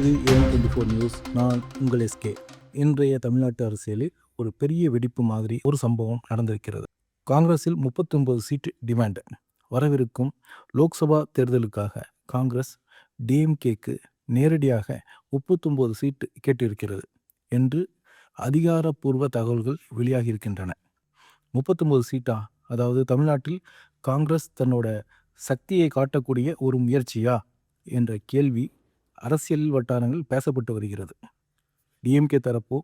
இது AM24 news. நான் உங்கள் எஸ்கே. இன்றைய தமிழ்நாட்டு அரசியலில் ஒரு பெரிய வெடிப்பு மாதிரி ஒரு சம்பவம் நடந்திருக்கிறது. காங்கிரஸில் 39 சீட்டு டிமாண்ட். வரவிருக்கும் லோக்சபா தேர்தலுக்காக காங்கிரஸ் டிஎம்கேக்கு நேரடியாக 39 சீட்டு கேட்டிருக்கிறது என்று அதிகாரப்பூர்வ தகவல்கள் வெளியாகியிருக்கின்றன. 39 சீட்டா? அதாவது தமிழ்நாட்டில் காங்கிரஸ் தன்னோட சக்தியை காட்டக்கூடிய ஒரு முயற்சியா என்ற கேள்வி அரசியல் வட்டாரங்கள் பேசப்பட்டு வருகிறது. டிஎம்கே தரப்போ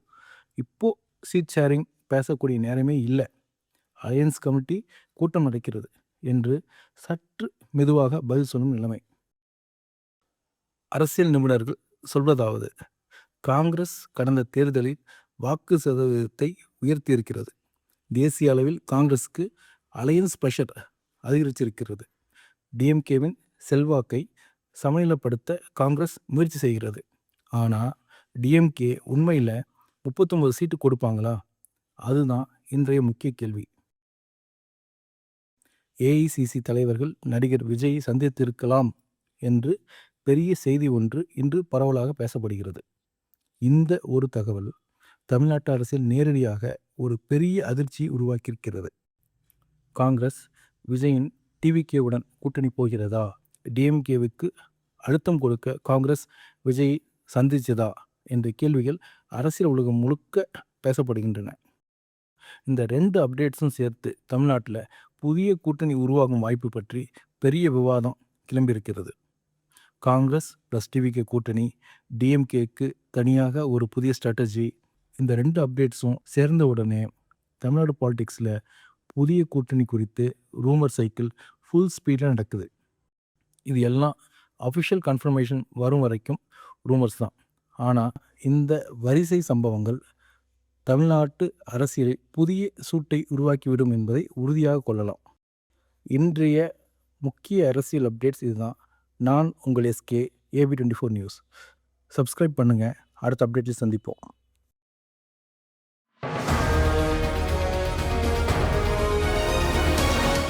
இப்போ சீட் ஷேரிங் பேசக்கூடிய நேரமே இல்லை, அலையன்ஸ் கமிட்டி கூட்டம் நடக்கிறது என்று சற்று மெதுவாக பதில் சொல்லும் நிலைமை. அரசியல் நிபுணர்கள் சொல்வதாவது, காங்கிரஸ் கடந்த தேர்தலில் வாக்கு சதவீதத்தை உயர்த்தியிருக்கிறது. தேசிய அளவில் காங்கிரஸுக்கு அலையன்ஸ் ப்ரெஷர் அதிகரிச்சிருக்கிறது. டிஎம்கேவின் செல்வாக்கை சமநிலைப்படுத்த காங்கிரஸ் முயற்சி செய்கிறது. ஆனால் டிஎம்கே உண்மையில் 39 சீட்டு கொடுப்பாங்களா? அதுதான் இன்றைய முக்கிய கேள்வி. ஏஐசிசி தலைவர்கள் நடிகர் விஜயை சந்தித்திருக்கலாம் என்று பெரிய செய்தி ஒன்று இன்று பரவலாக பேசப்படுகிறது. இந்த ஒரு தகவல் தமிழ்நாட்டு அரசியல் நேரடியாக ஒரு பெரிய அதிர்ச்சியை உருவாக்கியிருக்கிறது. காங்கிரஸ் விஜயின் டிவிகேவுடன் கூட்டணி போகிறதா? டிஎம்கேவுக்கு அழுத்தம் கொடுக்க காங்கிரஸ் விஜயை சந்திச்சதா என்ற கேள்விகள் அரசியல் உலகம் முழுக்க பேசப்படுகின்றன. இந்த 2 அப்டேட்ஸும் சேர்த்து தமிழ்நாட்டில் புதிய கூட்டணி உருவாகும் வாய்ப்பு பற்றி பெரிய விவாதம் கிளம்பியிருக்கிறது. காங்கிரஸ் ப்ளஸ் டிவிகே கூட்டணி, டிஎம்கேக்கு தனியாக ஒரு புதிய ஸ்ட்ராட்டஜி, இந்த 2 அப்டேட்ஸும் சேர்ந்த உடனே தமிழ்நாடு பாலிடிக்ஸில் புதிய கூட்டணி குறித்து ரூமர் சைக்கிள் ஃபுல் ஸ்பீடில் நடக்குது. இது எல்லாம் அஃபிஷியல் கன்ஃபர்மேஷன் வரும் வரைக்கும் ரூமர்ஸ் தான். ஆனால் இந்த வரிசை சம்பவங்கள் தமிழ்நாட்டு அரசியலில் புதிய சூட்டை உருவாக்கிவிடும் என்பதை உறுதியாக கொள்ளலாம். இன்றைய முக்கிய அரசியல் அப்டேட்ஸ் இதுதான். நான் உங்கள் எஸ்கே, AB24 நியூஸ். சப்ஸ்கிரைப் பண்ணுங்கள். அடுத்த அப்டேட்டில் சந்திப்போம்.